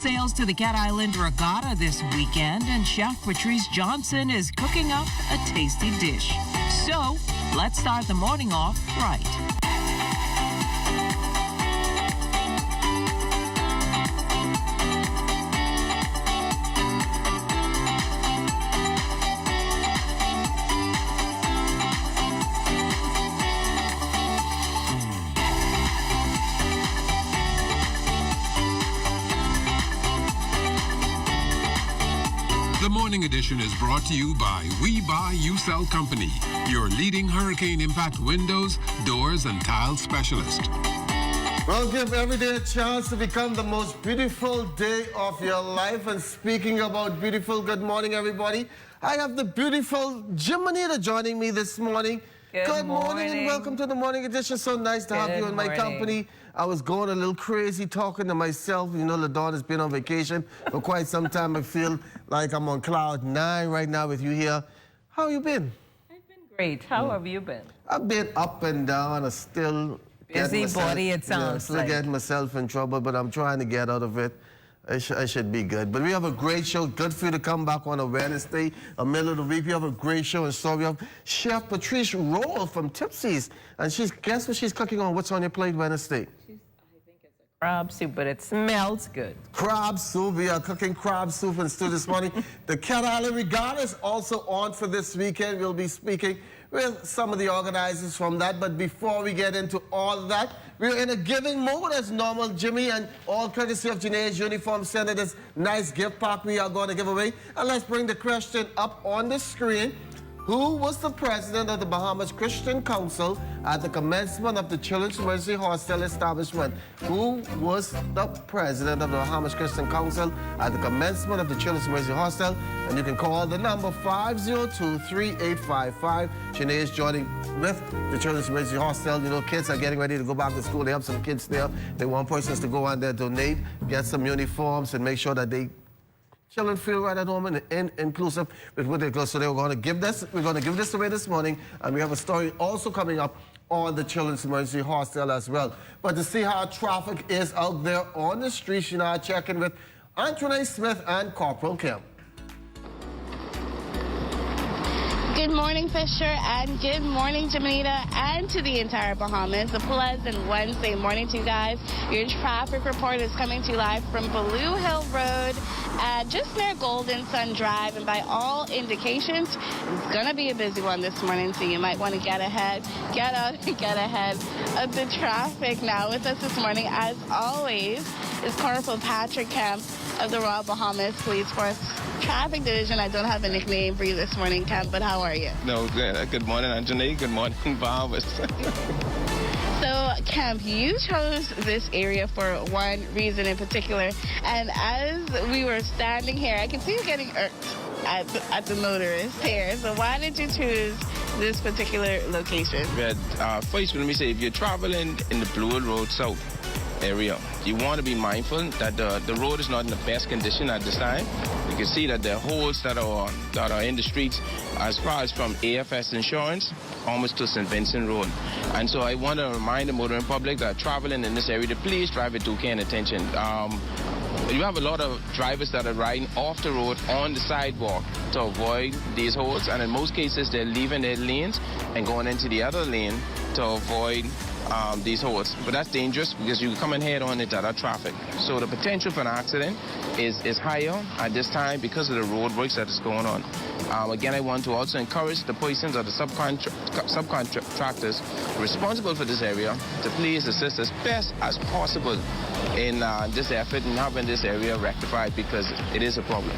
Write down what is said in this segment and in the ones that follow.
Sails to the Cat Island Regatta this weekend, and Chef Patrice Johnson is cooking up a tasty dish. So, let's start the morning off right. The Morning Edition is brought to you by We Buy, You Sell Company, your leading hurricane impact windows, doors, and tile specialist. Well, give every day a chance to become the most beautiful day of your life. And speaking about beautiful, good morning, everybody. I have the beautiful Jimonita joining me this morning. Good morning and welcome to the Morning Edition. So nice to have you in my company. I was going a little crazy talking to myself. You know, LaDawn has been on vacation for quite some time. I feel like I'm on cloud 9 right now with you here. How you been? I've been great. How have you been? I've been up and down. I still busy body, it sounds still like. getting myself in trouble, but I'm trying to get out of it. I should be good. But we have a great show. Good for you to come back on a Wednesday, a middle of the week. We have a great show in store. We have Chef Patrice Roll from Tipsy's. And guess what she's cooking on? What's on your plate Wednesday? I think it's a crab soup, but it smells good. Crab soup. We are cooking crab soup in stew this morning. The Cat Island Regatta is also on for this weekend. We'll be speaking with some of the organizers from that. But before we get into all of that, we're in a giving mode as normal, Jimmy, and all courtesy of Janae's Uniform Center, this nice gift pack we are going to give away. And let's bring the question up on the screen. Who was the president of the Bahamas Christian Council at the commencement of the Children's Mercy Hostel establishment? Who was the president of the Bahamas Christian Council at the commencement of the Children's Mercy Hostel? And you can call the number 502-3855. Janae is joining with the Children's Mercy Hostel. You know, kids are getting ready to go back to school. They have some kids there. They want persons to go on there, donate, get some uniforms, and make sure that children feel right at home and inclusive with what they go. So we're going to give this away this morning, and we have a story also coming up on the Children's Mercy Hostel as well. But to see how traffic is out there on the streets, you know, I'm checking with Anthony Smith and Corporal Kim. Good morning, Fisher, and good morning, Jimonita, and to the entire Bahamas. A pleasant Wednesday morning to you guys. Your traffic report is coming to you live from Blue Hill Road, just near Golden Sun Drive, and by all indications, it's going to be a busy one this morning, so you might want to get ahead, get out, and get ahead of the traffic. Now with us this morning, as always, is Corporal Patrick Kemp of the Royal Bahamas Police Force Traffic Division. I don't have a nickname for you this morning, Kemp, but how are you? No, good morning, Anthony. Good morning, Bahamas. So, Kemp, you chose this area for one reason in particular, and as we were standing here, I can see you getting irked at the motorist here. So why did you choose this particular location? First, let me say, if you're traveling in the Blue Hill Road South area, you want to be mindful that the road is not in the best condition at this time. You can see that the holes that are in the streets, as far as from AFS Insurance almost to St. Vincent Road. And so I want to remind the motoring public that traveling in this area to please drive with due care and attention. You have a lot of drivers that are riding off the road on the sidewalk to avoid these holes, and in most cases they're leaving their lanes and going into the other lane to avoid these holes. But that's dangerous because you come in head on into that traffic. So the potential for an accident is higher at this time because of the road works that is going on. Again, I want to also encourage the persons or the subcontractors responsible for this area to please assist as best as possible in this effort in having this area rectified, because it is a problem.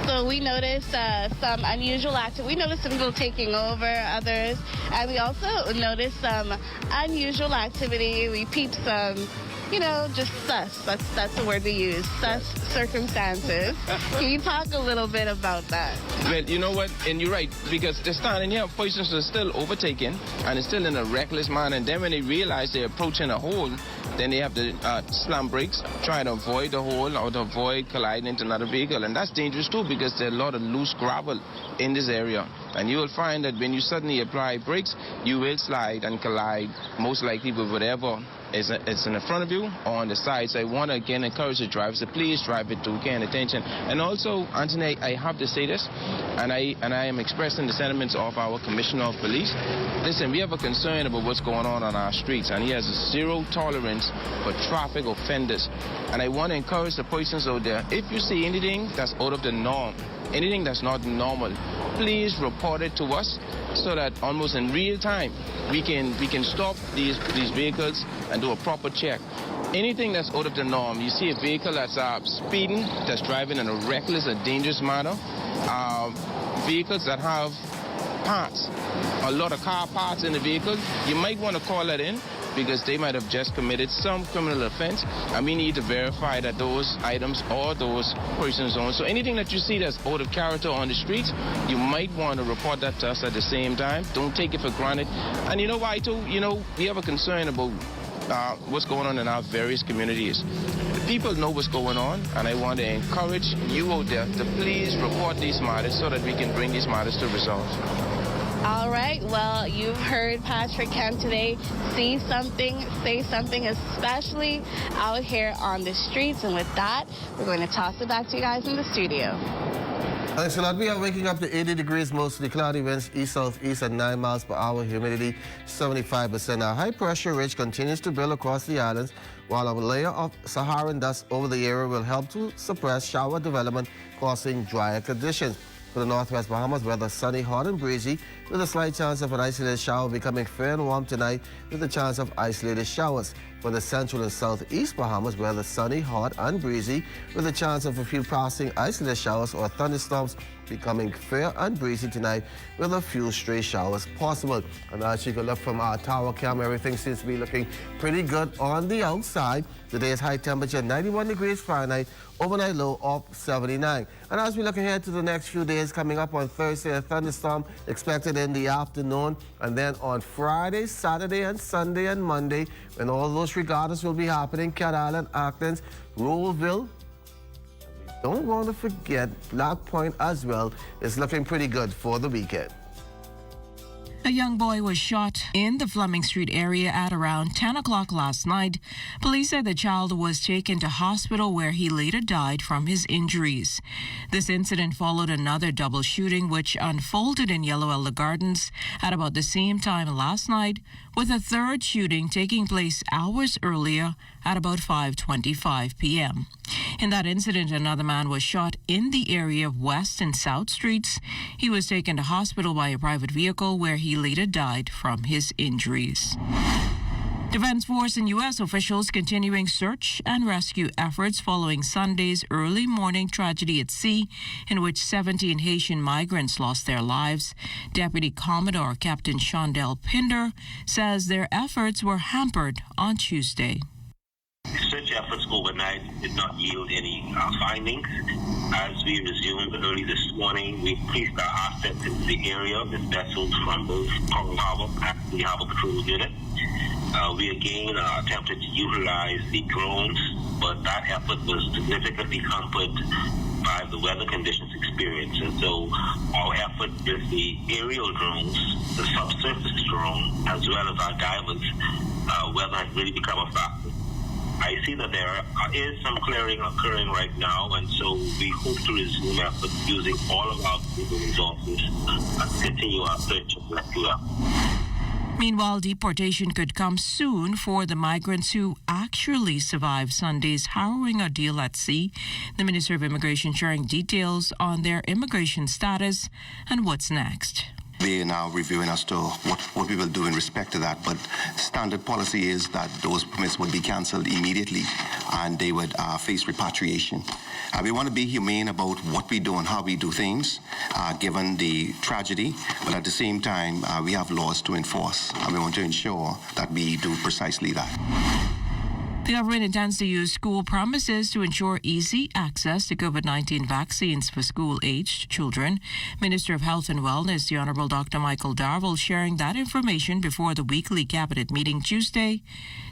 So we noticed some unusual activity. We noticed some people taking over others, and we also noticed some unusual activity. We peeped some, you know, just sus. That's the word we use. Sus circumstances. Can you talk a little bit about that? Well, you know what, and you're right, because they're standing here, persons are still overtaking, and it's still in a reckless manner, and then when they realize they're approaching a hole, then they have to slam brakes, try to avoid the hole or to avoid colliding into another vehicle. And that's dangerous too, because there's a lot of loose gravel in this area. And you will find that when you suddenly apply brakes, you will slide and collide, most likely with whatever it's in the front of you or on the side. So I want to again encourage the drivers to please drive with due care and attention. And also, Anthony, I have to say this, and I am expressing the sentiments of our Commissioner of Police. Listen, we have a concern about what's going on our streets, and he has a zero tolerance for traffic offenders. And I want to encourage the persons out there, if you see anything that's out of the norm, anything that's not normal, please report it to us so that almost in real time we can stop these vehicles and do a proper check. Anything that's out of the norm, you see a vehicle that's speeding, that's driving in a reckless or dangerous manner, vehicles that have parts, a lot of car parts in the vehicle, you might want to call that in because they might have just committed some criminal offense, and we need to verify that those items or those persons own. So anything that you see that's out of character on the streets, you might want to report that to us at the same time. Don't take it for granted. And you know why too? You know, we have a concern about what's going on in our various communities. The people know what's going on, and I want to encourage you out there to please report these matters so that we can bring these matters to resolve. All right, well, you've heard Patrick Kemp today. See something, say something, especially out here on the streets. And with that, we're going to toss it back to you guys in the studio. Thanks a lot. We are waking up to 80 degrees, mostly cloudy winds, east-southeast at 9 miles per hour, humidity 75%. Our high pressure ridge continues to build across the islands, while a layer of Saharan dust over the area will help to suppress shower development, causing drier conditions. For the northwest Bahamas, weather sunny, hot and breezy, with a slight chance of an isolated shower, becoming fair and warm tonight with a chance of isolated showers. For the central and southeast Bahamas, weather sunny, hot and breezy, with a chance of a few passing isolated showers or thunderstorms, becoming fair and breezy tonight with a few stray showers possible. And as you can look from our tower cam, everything seems to be looking pretty good on the outside. Today's high temperature 91 degrees Fahrenheit, overnight low of 79. And as we look ahead to the next few days, coming up on Thursday, a thunderstorm expected in the afternoon, and then on Friday, Saturday and Sunday and Monday, when all those regattas will be happening, Cat Island, Acklands, Ruleville. Don't want to forget Black Point as well. It's looking pretty good for the weekend. A young boy was shot in the Fleming Street area at around 10 o'clock last night. Police said the child was taken to hospital where he later died from his injuries. This incident followed another double shooting which unfolded in Yellow Elder Gardens at about the same time last night, with a third shooting taking place hours earlier at about 5:25 p.m. In that incident, another man was shot in the area of West and South Streets. He was taken to hospital by a private vehicle where he later died from his injuries. Defense Force and U.S. officials continuing search and rescue efforts following Sunday's early morning tragedy at sea in which 17 Haitian migrants lost their lives. Deputy Commodore Captain Shondell Pinder says their efforts were hampered on Tuesday. Search efforts overnight did not yield any findings. As we resumed early this morning, we placed our assets into the area with vessels from both Coral Harbor and the Harbor Patrol Unit. We again attempted to utilize the drones, but that effort was significantly hampered by the weather conditions experienced. And so our effort with the aerial drones, the subsurface drone, as well as our divers, weather has really become a factor. I see that there is some clearing occurring right now, and so we hope to resume efforts using all of our resources and continue our search and rescue efforts. Meanwhile, deportation could come soon for the migrants who actually survived Sunday's harrowing ordeal at sea. The Minister of Immigration sharing details on their immigration status and what's next. They are now reviewing as to what we will do in respect to that, but standard policy is that those permits would be cancelled immediately and they would face repatriation. We want to be humane about what we do and how we do things, given the tragedy, but at the same time, we have laws to enforce, and we want to ensure that we do precisely that. The government intends to use school premises to ensure easy access to COVID-19 vaccines for school-aged children. Minister of Health and Wellness, the Honorable Dr. Michael Darville, sharing that information before the weekly cabinet meeting Tuesday,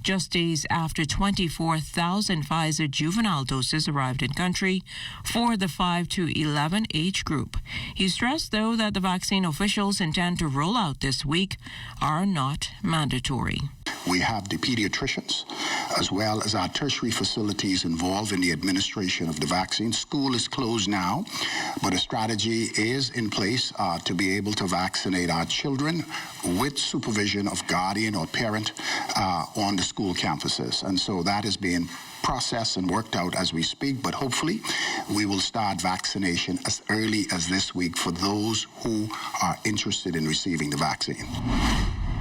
just days after 24,000 Pfizer juvenile doses arrived in country for the 5 to 11 age group. He stressed, though, that the vaccine officials intend to roll out this week are not mandatory. We have the pediatricians, as well as our tertiary facilities involved in the administration of the vaccine. School is closed now, but a strategy is in place to be able to vaccinate our children with supervision of guardian or parent on the school campuses. And so that is being processed and worked out as we speak, but hopefully we will start vaccination as early as this week for those who are interested in receiving the vaccine.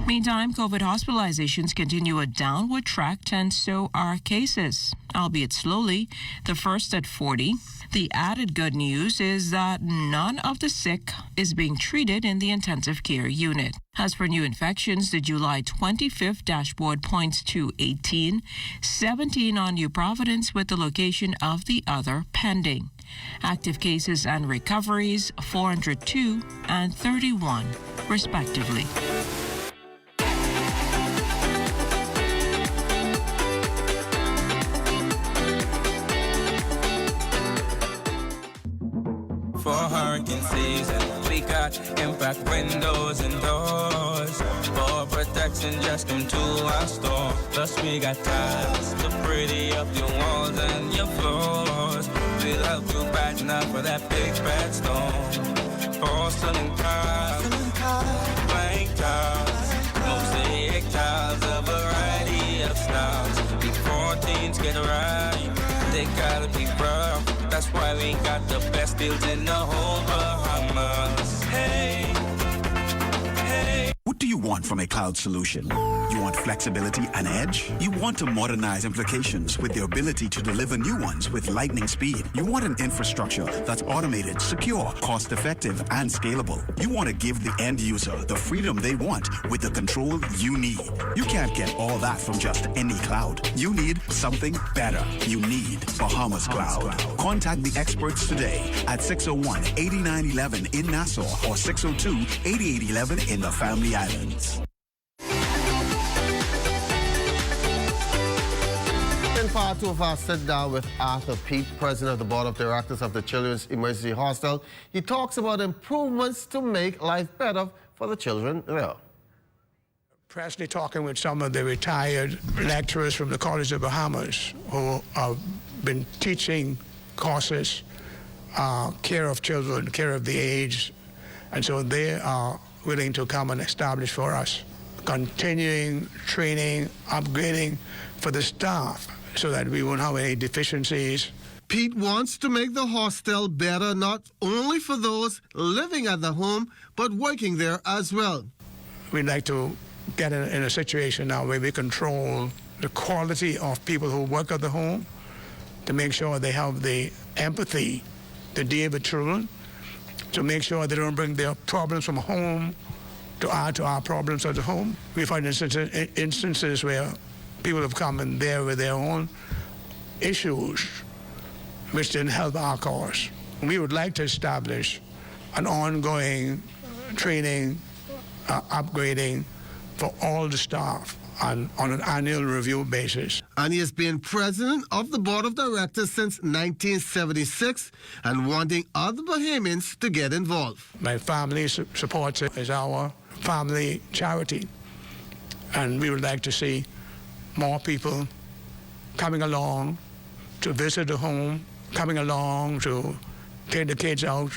Meantime, COVID hospitalizations continue a downward track, and so are cases, albeit slowly, the first at 40. The added good news is that none of the sick is being treated in the intensive care unit. As for new infections, the July 25th dashboard points to 18, 17 on New Providence, with the location of the other pending. Active cases and recoveries, 402 and 31, respectively. For hurricane season, we got impact windows and doors. For protection, just come to our store. Plus we got tiles to pretty up your walls and your floors. We'll help you brighten up for that big bad storm. Porcelain tiles, blank tiles, mosaic tiles, a variety of styles. Before teens get right, they gotta be rough. That's why we got the best deals in the whole Bahamas. Hey, hey. What do you want from a cloud solution? You want flexibility and edge? You want to modernize implications with the ability to deliver new ones with lightning speed. You want an infrastructure that's automated, secure, cost-effective, and scalable. You want to give the end user the freedom they want with the control you need. You can't get all that from just any cloud. You need something better. You need Bahamas Cloud. Contact the experts today at 601-8911 in Nassau or 602-8811 in the Family Islands. In part two of our sit down with Arthur Peet, president of the board of directors of the Children's Emergency Hostel, he talks about improvements to make life better for the children there. Presently talking with some of the retired lecturers from the College of Bahamas who have been teaching courses, care of children, care of the aged, and so they are willing to come and establish for us continuing training, upgrading for the staff so that we won't have any deficiencies. Pete wants to make the hostel better not only for those living at the home, but working there as well. We'd like to get in a situation now where we control the quality of people who work at the home to make sure they have the empathy to deal with children, to make sure they don't bring their problems from home to add to our problems at the home. We find instances where people have come in there with their own issues which didn't help our cause. We would like to establish an ongoing training, upgrading for all the staff on an annual review basis. And he has been president of the board of directors since 1976 and wanting other Bahamians to get involved. My family supports it as our family charity, and we would like to see more people coming along to visit the home, coming along to take the kids out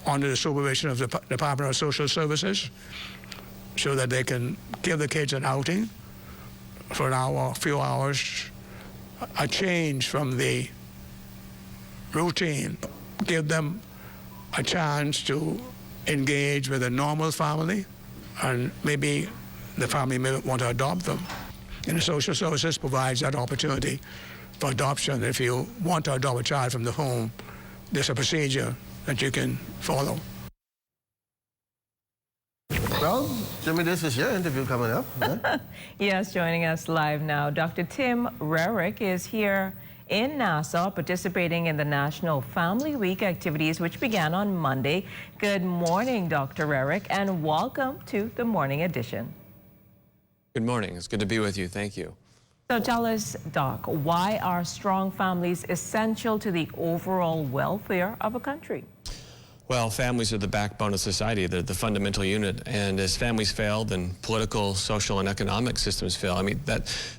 under the supervision of the Department of Social Services so that they can give the kids an outing for an hour, a few hours, a change from the routine, give them a chance to engage with a normal family, and maybe the family may want to adopt them. And the social services provides that opportunity for adoption. If you want to adopt a child from the home, there's a procedure that you can follow. Well, Jimmy, this is your interview coming up. Yeah? Yes, joining us live now, Dr. Tim Rarick is here in Nassau participating in the National Family Week activities, which began on Monday. Good morning, Dr. Rarick, and welcome to the Morning Edition. Good morning. It's good to be with you. Thank you. So tell us, Doc, why are strong families essential to the overall welfare of a country? Well, families are the backbone of society. They're the fundamental unit. And as families fail, then political, social, and economic systems fail. I mean,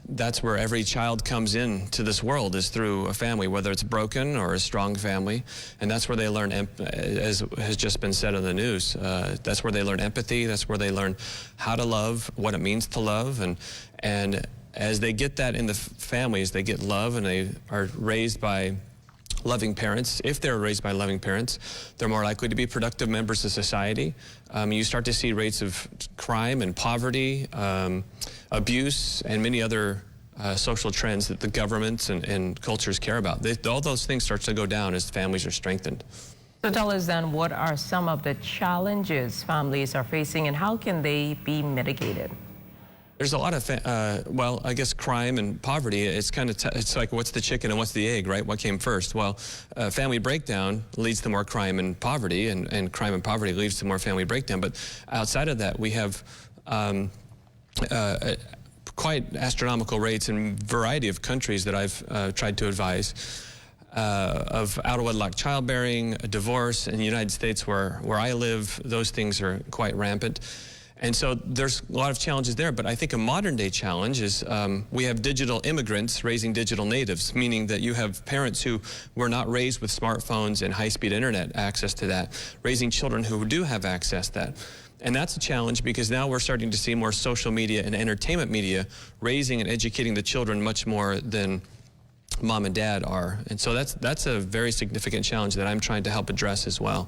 that's where every child comes into this world, is through a family, whether it's broken or a strong family. And that's where they learn, as has just been said in the news, that's where they learn empathy. That's where they learn how to love, what it means to love. And as they get that in the families, they get love, and they are raised by loving parents. If they're raised by loving parents, they're more likely to be productive members of society. You start to see rates of crime and poverty, abuse, and many other social trends that the governments and cultures care about. All those things start to go down as families are strengthened. So tell us then, what are some of the challenges families are facing, and how can they be mitigated? There's a lot of, well, I guess crime and poverty, it's kind of, it's like, what's the chicken and what's the egg, right? What came first? Well, family breakdown leads to more crime and poverty, and crime and poverty leads to more family breakdown. But outside of that, we have quite astronomical rates in a variety of countries that I've tried to advise of out-of-wedlock childbearing, divorce. In the United States, where I live, those things are quite rampant. And so there's a lot of challenges there, but I think a modern day challenge is we have digital immigrants raising digital natives, meaning that you have parents who were not raised with smartphones and high-speed internet access to that, raising children who do have access to that. And that's a challenge because now we're starting to see more social media and entertainment media raising and educating the children much more than mom and dad are. And so that's a very significant challenge that I'm trying to help address as well.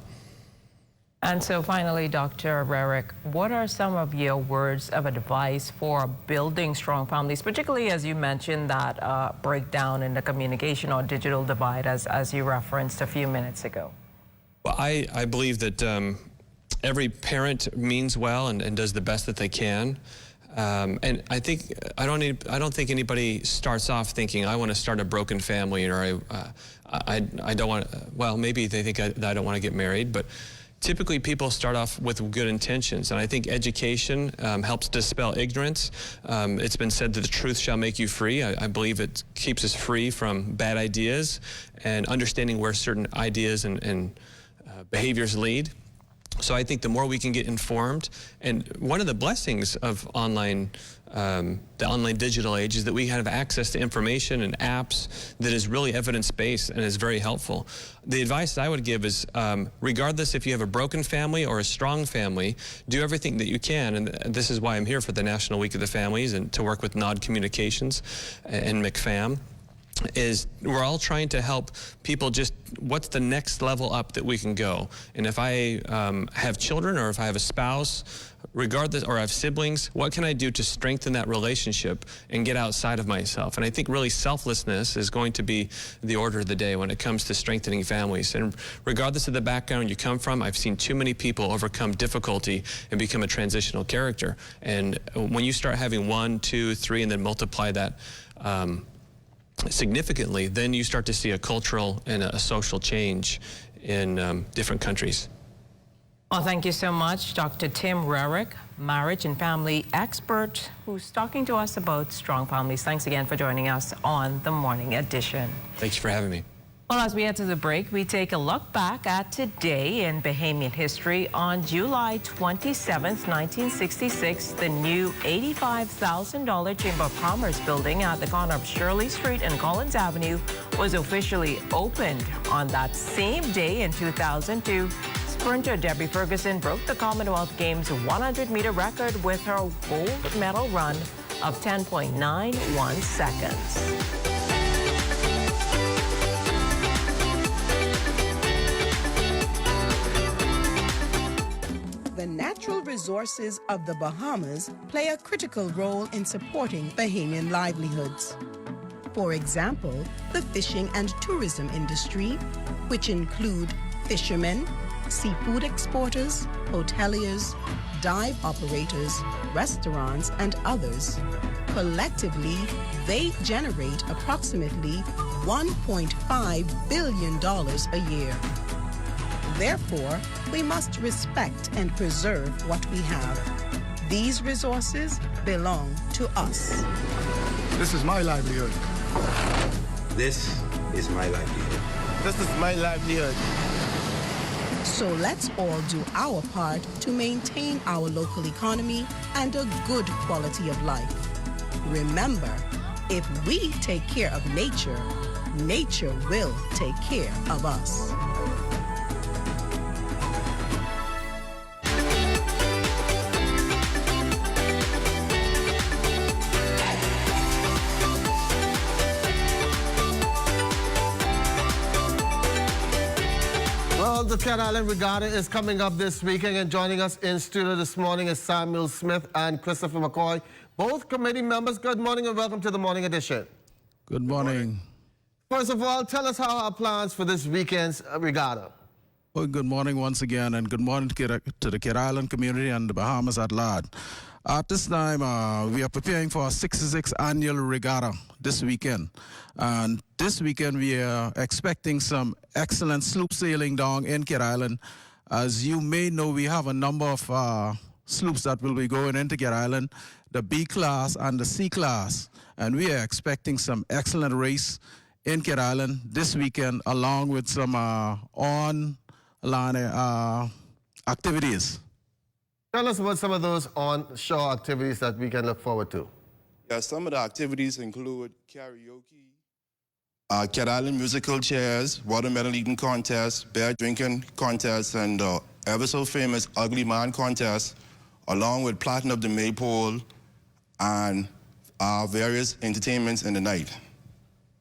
And so finally, Dr. Rarick, what are some of your words of advice for building strong families, particularly as you mentioned that breakdown in the communication or digital divide as you referenced a few minutes ago? Well, I believe that every parent means well and does the best that they can. And I don't think anybody starts off thinking, I want to start a broken family, or I don't want, well, maybe they think that I don't want to get married, but typically people start off with good intentions, and I think education helps dispel ignorance. It's been said that the truth shall make you free. I believe it keeps us free from bad ideas and understanding where certain ideas and behaviors lead. So I think the more we can get informed, and one of the blessings of the online digital age is that we have access to information and apps that is really evidence-based and is very helpful. The advice that I would give is, regardless if you have a broken family or a strong family, do everything that you can, and this is why I'm here for the National Week of the Families and to work with Nod Communications and McFam. Is we're all trying to help people just, what's the next level up that we can go? And if I have children, or if I have a spouse, regardless, or I have siblings, what can I do to strengthen that relationship and get outside of myself? And I think really selflessness is going to be the order of the day when it comes to strengthening families. And regardless of the background you come from, I've seen too many people overcome difficulty and become a transitional character. And when you start having 1, 2, 3, and then multiply that significantly, then you start to see a cultural and a social change in different countries. Well, thank you so much, Dr. Tim Rarick, marriage and family expert, who's talking to us about strong families. Thanks again for joining us on The Morning Edition. Thanks for having me. Well, as we head to the break, we take a look back at today in Bahamian history. On July 27th, 1966, the new $85,000 Chamber of Commerce building at the corner of Shirley Street and Collins Avenue was officially opened. On that same day in 2002, sprinter Debbie Ferguson broke the Commonwealth Games 100-meter record with her gold medal run of 10.91 seconds. The natural resources of the Bahamas play a critical role in supporting Bahamian livelihoods. For example, the fishing and tourism industry, which include fishermen, seafood exporters, hoteliers, dive operators, restaurants, and others. Collectively, they generate approximately $1.5 billion a year. Therefore, we must respect and preserve what we have. These resources belong to us. This is my livelihood. This is my livelihood. This is my livelihood. So let's all do our part to maintain our local economy and a good quality of life. Remember, if we take care of nature, nature will take care of us. Well, the Cat Island Regatta is coming up this weekend, and joining us in studio this morning is Samuel Smith and Christopher McCoy, both committee members. Good morning and welcome to the morning edition. Good morning. First of all, tell us how our plans for this weekend's regatta. Well, good morning once again, and good morning to the Cat Island community and the Bahamas at large. At this time, we are preparing for our 66th annual regatta this weekend. And this weekend, we are expecting some excellent sloop sailing down in Cat Island. As you may know, we have a number of sloops that will be going into Cat Island, the B class and the C class. And we are expecting some excellent race in Cat Island this weekend, along with some on-land activities. Tell us about some of those on-shore activities that we can look forward to. Yeah, some of the activities include karaoke, Cat Island musical chairs, watermelon eating contest, beer drinking contest, and ever so famous Ugly Man contest, along with Platinum of the Maypole and various entertainments in the night.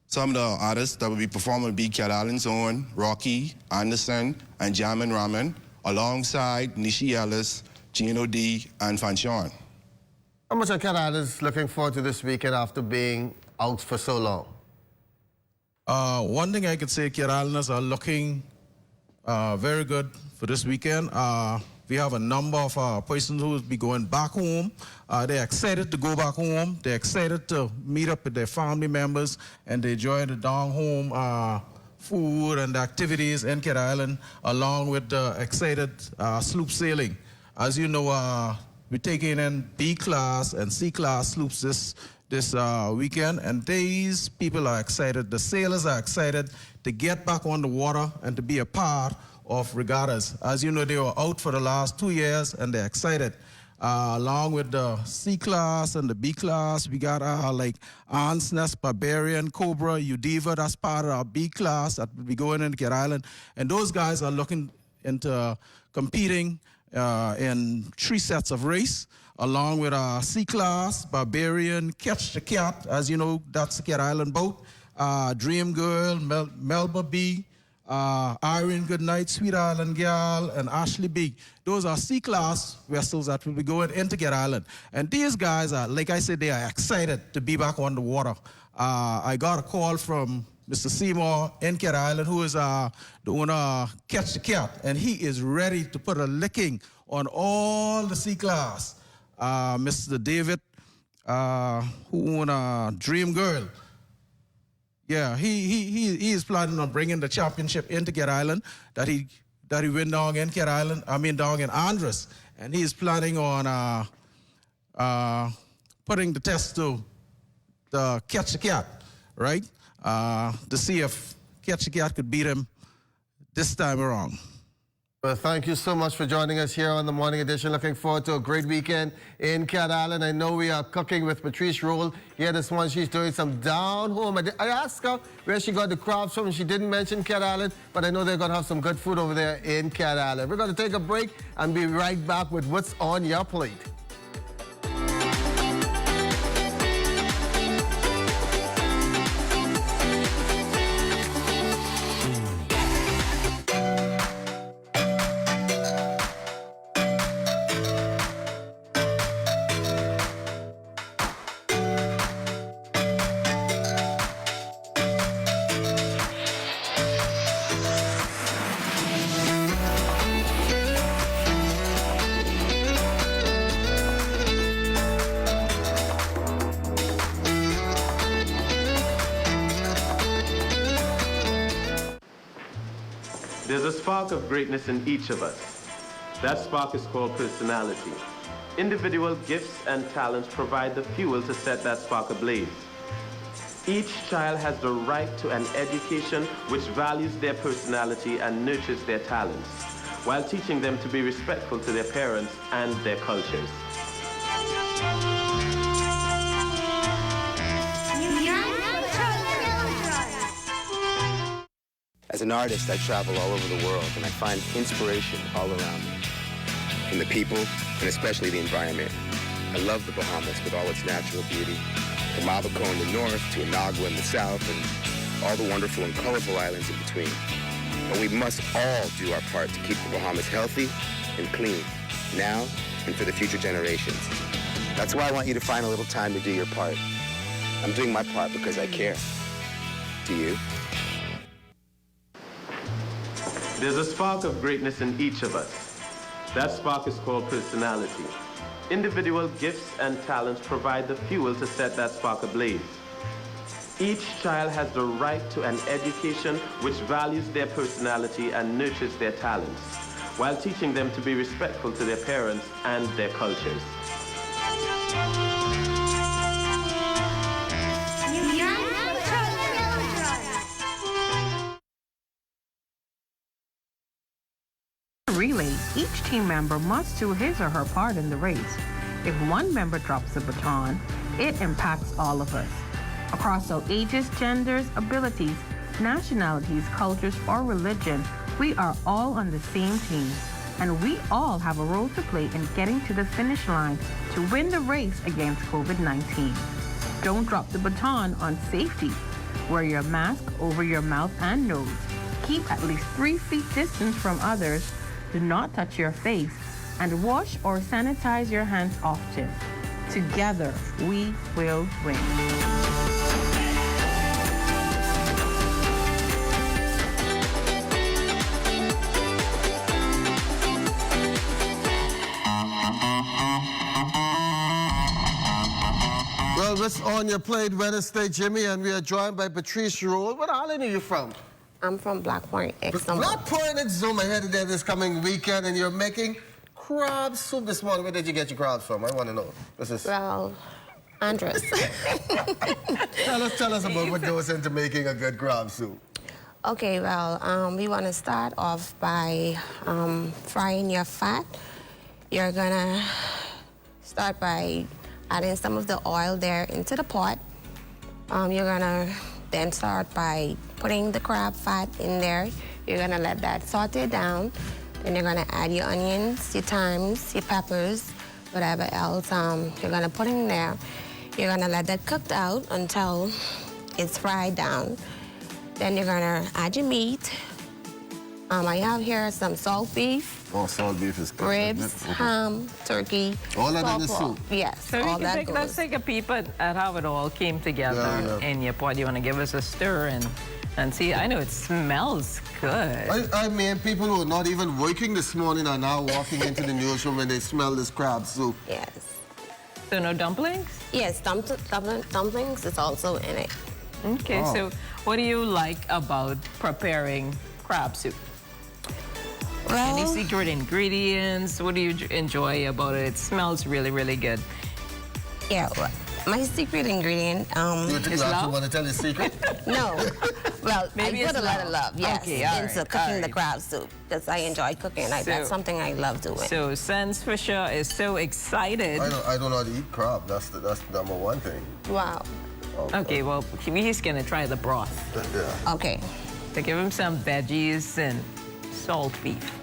Some of the artists that will be performing will be Cat Island's own Rocky Anderson and Jamin Raman, alongside Nishi Ellis, Gino D, and Fanchon. How much are Cat Islanders looking forward to this weekend after being out for so long? One thing I could say, Cat Islanders are looking very good for this weekend. We have a number of persons who will be going back home. They're excited to go back home. They're excited to meet up with their family members and they enjoy the down home food and the activities in Cat Island, along with the excited sloop sailing. As you know, we're taking in B class and C class sloops this weekend, and these people are excited. The sailors are excited to get back on the water and to be a part of regattas. As you know, they were out for the last 2 years, and they're excited. Along with the C class and the B class, we got like Ant's Nest, Barbarian, Cobra, Udiva. That's part of our B class that will be going into Cat Island, and those guys are looking into competing in 3 sets of race, along with our C class, Barbarian, Catch the Cat, as you know, that's the Cat Island boat, Dream Girl, Melba B, Irene Goodnight, Sweet Island Gal, and Ashley B. Those are C class vessels that will be going into Cat Island. And these guys are, like I said, they are excited to be back on the water. I got a call from Mr. Seymour in Cat Island, who is the owner of Catch the Cat, and he is ready to put a licking on all the C class. Mr. David, who owns Dream Girl, yeah, he is planning on bringing the championship into Cat Island that he went down in Cat Island. I mean down in Andros, and he is planning on putting the test to the Catch the Cat, right? To see if Catch the Cat could beat him this time around. Well, thank you so much for joining us here on the Morning Edition. Looking forward to a great weekend in Cat Island. I know we are cooking with Patrice Roll here this morning. She's doing some down home. I asked her where she got the crabs from, and she didn't mention Cat Island, but I know they're going to have some good food over there in Cat Island. We're going to take a break and be right back with what's on your plate. There's a spark of greatness in each of us. That spark is called personality. Individual gifts and talents provide the fuel to set that spark ablaze. Each child has the right to an education which values their personality and nurtures their talents. while teaching them to be respectful to their parents and their cultures. As an artist, I travel all over the world, and I find inspiration all around me, in the people, and especially the environment. I love the Bahamas with all its natural beauty, from Abaco in the north to Inagua in the south, and all the wonderful and colorful islands in between. But we must all do our part to keep the Bahamas healthy and clean, now and for the future generations. That's why I want you to find a little time to do your part. I'm doing my part because I care. Do you? There's a spark of greatness in each of us. That spark is called personality. Individual gifts and talents provide the fuel to set that spark ablaze. Each child has the right to an education which values their personality and nurtures their talents, while teaching them to be respectful to their parents and their cultures. Relay, each team member must do his or her part in the race. If one member drops the baton, it impacts all of us. Across all ages, genders, abilities, nationalities, cultures, or religion, we are all on the same team, and we all have a role to play in getting to the finish line to win the race against COVID-19. Don't drop the baton on safety. Wear your mask over your mouth and nose. Keep at least 3 feet distance from others. Do not touch your face, and wash or sanitize your hands often. Together, we will win. Well, it's On Your Plate Wednesday, Jimmy, and we are joined by Patrice Roll. What island are you from? I'm from Black Point, Exuma. Black Point, Exuma, headed there this coming weekend, and you're making crab soup this morning. Where did you get your crabs from? I want to know. This is... Well, Andres. tell us about what goes into making a good crab soup. Okay, well, we want to start off by frying your fat. You're going to start by adding some of the oil there into the pot. You're going to then start by putting the crab fat in there. You're gonna let that saute down. Then you're gonna add your onions, your thymes, your peppers, whatever else you're gonna put in there. You're gonna let that cook out until it's fried down. Then you're gonna add your meat. I have here some salt beef. Oh, salt beef is good. Ribs, ham, turkey. All that in the soup? Yes, so all that goes. Let's take a peep at how it all came together in your pot. You want to give us a stir and see? I know it smells good. I mean, people who are not even working this morning are now walking into the newsroom when they smell this crab soup. Yes. So no dumplings? Yes, dumplings is also in it. Okay, so what do you like about preparing crab soup? Well, any secret ingredients? What do you enjoy about it? It smells really, really good. Yeah, well, my secret ingredient is love. You want to tell your secret? No. Well, maybe I put a lot of love, yes, into cooking the crab soup because I enjoy cooking. That's something I love doing. So, Sense Fisher is so excited. I don't know how to eat crab. That's the number one thing. Wow. Okay, well, he's going to try the broth. Yeah. Okay. So give him some veggies and salt beef.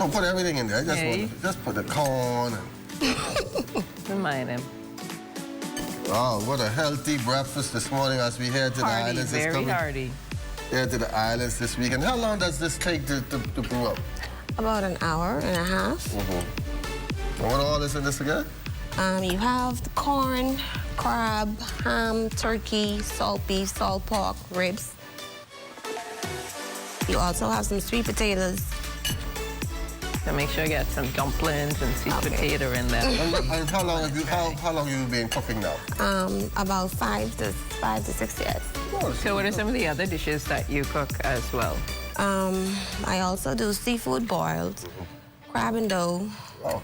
Oh, put everything in there. Just put the corn. Remind him. Wow, what a healthy breakfast this morning as we head to the islands. Very hearty. Head to the islands this weekend. How long does this take to brew up? About an hour and a half. And what all is in this again? You have the corn, crab, ham, turkey, salt beef, salt pork, ribs. You also have some sweet potatoes. So make sure you get some dumplings and sweet potato in there. And how long have you been cooking now? About 5 to 6 years. So what are some of the other dishes that you cook as well? I also do seafood boiled, crab and dough. Wow.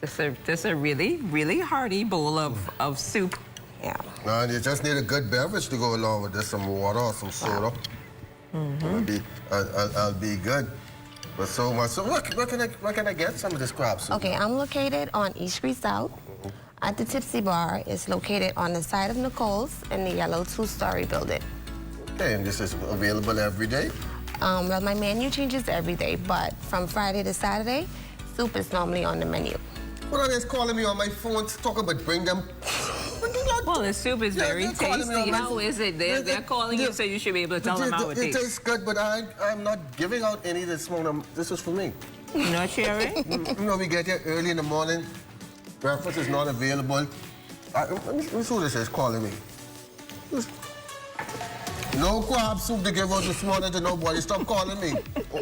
This is a really, really hearty bowl of soup. Yeah. And you just need a good beverage to go along with this, some water or some soda. I'll be good. But so much. So where can I get some of this crab soup? Okay, I'm located on East Street South. At the Tipsy Bar, it's located on the side of Nicole's in the yellow 2-story building. Okay, and this is available every day? Well, my menu changes every day, but from Friday to Saturday, soup is normally on the menu. What are they calling me on my phone to talk about bring them? Well, the soup is very tasty. How is it? They're calling you, so you should be able to tell them how it tastes. It tastes. tastes good, but I'm not giving out any this morning. This is for me. Not sharing? You know, we get here early in the morning. Breakfast is not available. Let me see who this is calling me. No crab soup to give out this morning to nobody. Stop calling me.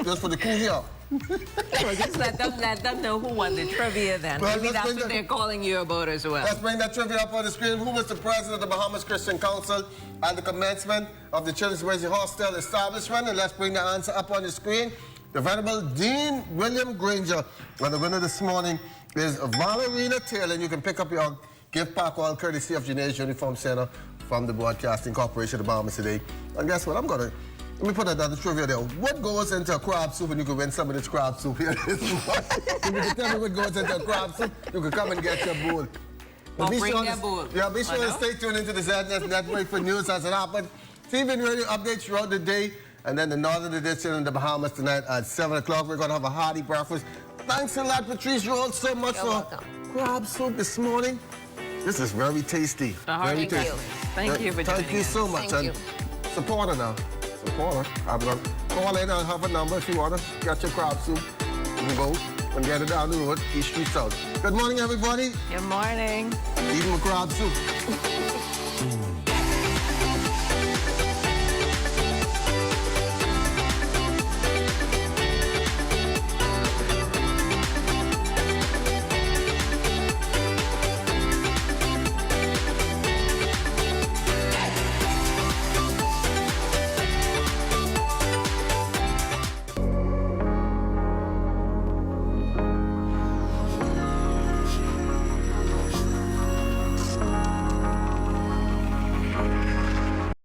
Just for the crew here. Well, just let them know who won the trivia then. Well, maybe that's what they're calling you about as well. Let's bring that trivia up on the screen. Who was the president of the Bahamas Christian Council at the commencement of the Children's Mercy Hostel establishment? And let's bring the answer up on the screen. The Venerable Dean William Granger. And the winner this morning is Valerina Taylor. And you can pick up your gift pack all courtesy of Janae's Uniform Center from the Broadcasting Corporation of Bahamas today. And guess what? Let me put another trivia there. What goes into a crab soup? And you can win some of this crab soup here this morning. If you can tell me what goes into a crab soup, you can come and get your bowl. Or bring your bowl. Yeah, be sure to stay tuned into the ZNS Network for news as it happens. TV radio updates throughout the day. And then the Northern Edition in the Bahamas tonight at 7 o'clock. We're going to have a hearty breakfast. Thanks a lot, Patrice. You all so much for crab soup this morning. This is very tasty. Very tasty. Thank you for joining us. Thank you so much. Thank you. Supporter now. Supporter. I'm going to call in and have a number if you want to get your crab soup. You can go and get it down the road, East Street South. Good morning, everybody. Good morning. Eating my crab soup.